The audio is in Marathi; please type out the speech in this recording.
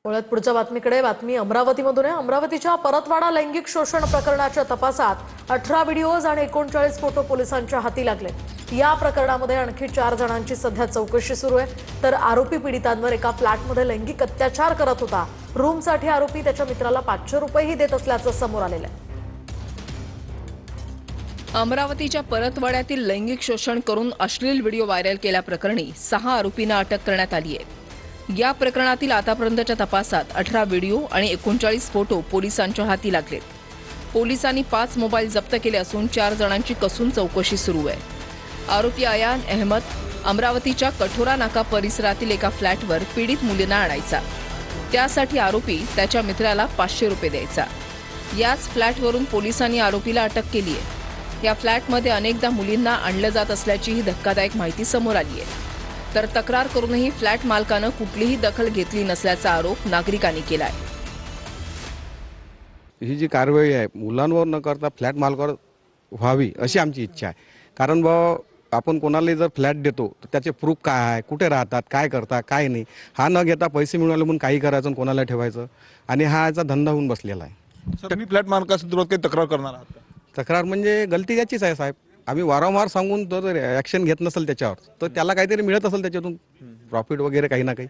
वळत पुढच्या बातमीकडे। बातमी अमरावतीमधून आहे। अमरावतीच्या परतवाडा लैंगिक शोषण प्रकरणाच्या तपासात 18 व्हिडिओज आणि 39 फोटो पोलिसांच्या हाती लागले। या प्रकरणामध्ये आणखी 4 जणांची सध्या चौकशी सुरू आहे। तर आरोपी पीडितांवर एका फ्लॅटमध्ये लैंगिक अत्याचार करत होता। रूमसाठी आरोपी त्याच्या मित्राला 500 रुपयेही देत असल्याचं समोर आलेलं आहे। अमरावतीच्या परतवाड्यातील लैंगिक शोषण करून अश्लील व्हिडिओ व्हायरल केल्याप्रकरणी 6 आरोपींना अटक करण्यात आली आहे। या प्रकरणातील आतापर्यंतच्या तपासात 18 व्हिडिओ आणि 39 फोटो पोलिसांच्या हाती लागलेत। पोलिसांनी 5 मोबाईल जप्त केले असून 4 जणांची कसून चौकशी सुरू आहे। आरोपी अयान अहमद अमरावतीच्या कठोरा नाका परिसरातील एका फ्लॅटवर पीडित मुलींना आणायचा। त्यासाठी आरोपी त्याच्या मित्राला 500 रुपये द्यायचा। याच फ्लॅटवरून पोलिसांनी आरोपीला अटक केली आहे। या फ्लॅटमध्ये अनेकदा मुलींना आणलं जात असल्याची ही धक्कादायक माहिती समोर आली आहे। तर तक्रार करूनही फ्लॅट मालकानं कुठलीही दखल घेतली नसल्याचा आरोप नागरिकांनी केलाय। ही जी कारवाई आहे मुलांवर न करता फ्लॅट मालकावर व्हावी अशी आमची इच्छा आहे। कारण आपण कोणाला जर फ्लॅट देतो तर त्याचे प्रूफ काय आहे, कुठे राहतात, काय करतात, काय नाही, हा न घेता पैसे मिळवले म्हणून काही करायचं कोणाला ठेवायचं आणि हा याचा धंदा होऊन बसलेला आहे। सर, तुम्ही फ्लॅट मालकासोबत काही तक्रार करणार आहात का? तक्रार म्हणजे गलती याचीच आहे साहेब। आम्ही वारंवार सांगून जर ॲक्शन घेत नसेल त्याच्यावर तर त्याला काहीतरी मिळत असेल त्याच्यातून प्रॉफिट वगैरे काही ना काही।